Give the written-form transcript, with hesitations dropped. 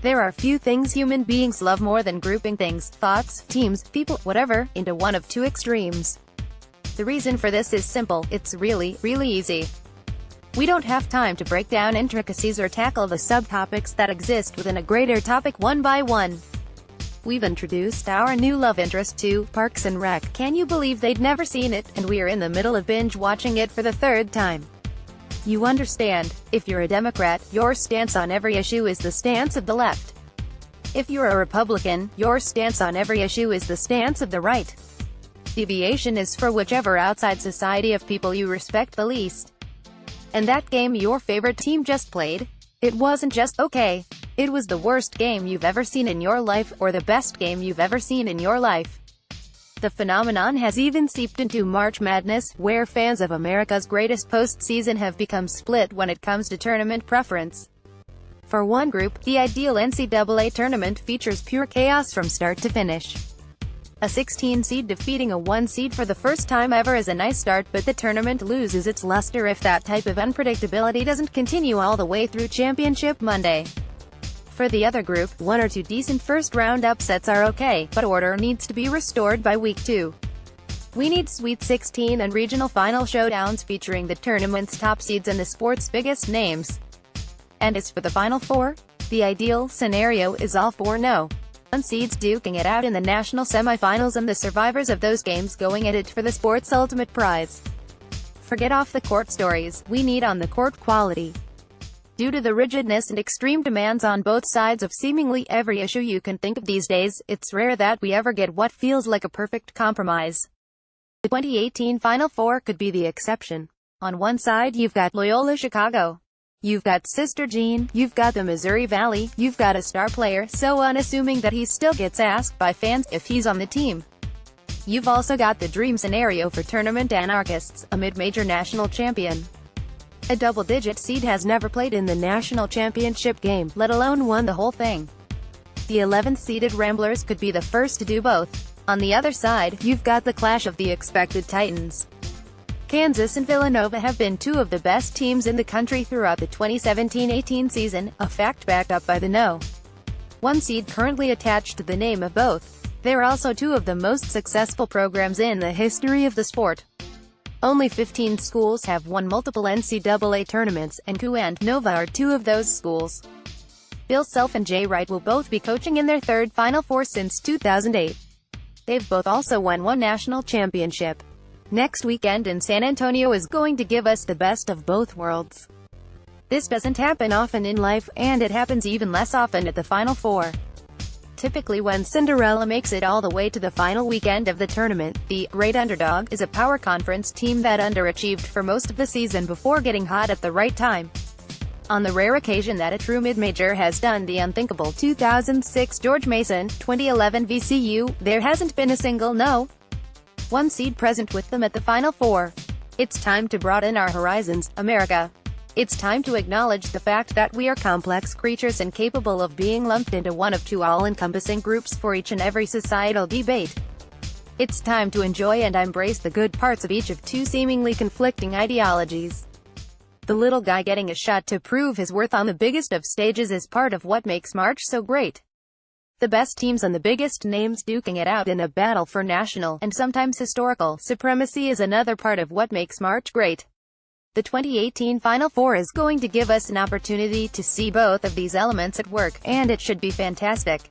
There are few things human beings love more than grouping things, thoughts, teams, people, whatever, into one of two extremes. The reason for this is simple: it's really easy. We don't have time to break down intricacies or tackle the subtopics that exist within a greater topic one by one. We've introduced our new love interest to Parks and Rec. Can you believe they'd never seen it, and we are in the middle of binge watching it for the third time? You understand, if you're a Democrat, your stance on every issue is the stance of the left. If you're a Republican, your stance on every issue is the stance of the right. Deviation is for whichever outside society of people you respect the least. And that game your favorite team just played? It wasn't just okay. It was the worst game you've ever seen in your life, or the best game you've ever seen in your life. The phenomenon has even seeped into March Madness, where fans of America's greatest postseason have become split when it comes to tournament preference. For one group, the ideal NCAA tournament features pure chaos from start to finish. A 16 seed defeating a 1 seed for the first time ever is a nice start, but the tournament loses its luster if that type of unpredictability doesn't continue all the way through Championship Monday. For the other group, one or two decent first-round upsets are okay, but order needs to be restored by week 2. We need Sweet 16 and regional final showdowns featuring the tournament's top seeds and the sport's biggest names. And as for the Final Four, the ideal scenario is all 4 no. Seeds duking it out in the national semifinals and the survivors of those games going at it for the sport's ultimate prize. Forget off-the-court stories, we need on-the-court quality. Due to the rigidness and extreme demands on both sides of seemingly every issue you can think of these days, it's rare that we ever get what feels like a perfect compromise. The 2018 Final Four could be the exception. On one side you've got Loyola Chicago. You've got Sister Jean, you've got the Missouri Valley, you've got a star player so unassuming that he still gets asked by fans if he's on the team. You've also got the dream scenario for tournament anarchists, a mid-major national champion. A double-digit seed has never played in the national championship game, let alone won the whole thing. The 11th-seeded Ramblers could be the first to do both. On the other side, you've got the clash of the expected titans. Kansas and Villanova have been two of the best teams in the country throughout the 2017-18 season, a fact backed up by the no. 1 seed currently attached to the name of both. They're also two of the most successful programs in the history of the sport. Only 15 schools have won multiple NCAA tournaments, and KU and Nova are two of those schools. Bill Self and Jay Wright will both be coaching in their third Final Four since 2008. They've both also won 1 national championship. Next weekend in San Antonio is going to give us the best of both worlds. This doesn't happen often in life, and it happens even less often at the Final Four. Typically when Cinderella makes it all the way to the final weekend of the tournament, the great underdog is a power conference team that underachieved for most of the season before getting hot at the right time. On the rare occasion that a true mid-major has done the unthinkable, 2006 George Mason, 2011 VCU, there hasn't been a single no. 1 seed present with them at the Final Four. It's time to broaden our horizons, America. It's time to acknowledge the fact that we are complex creatures and capable of being lumped into one of two all-encompassing groups for each and every societal debate. It's time to enjoy and embrace the good parts of each of two seemingly conflicting ideologies. The little guy getting a shot to prove his worth on the biggest of stages is part of what makes March so great. The best teams and the biggest names duking it out in a battle for national, and sometimes historical, supremacy is another part of what makes March great. The 2018 Final Four is going to give us an opportunity to see both of these elements at work, and it should be fantastic.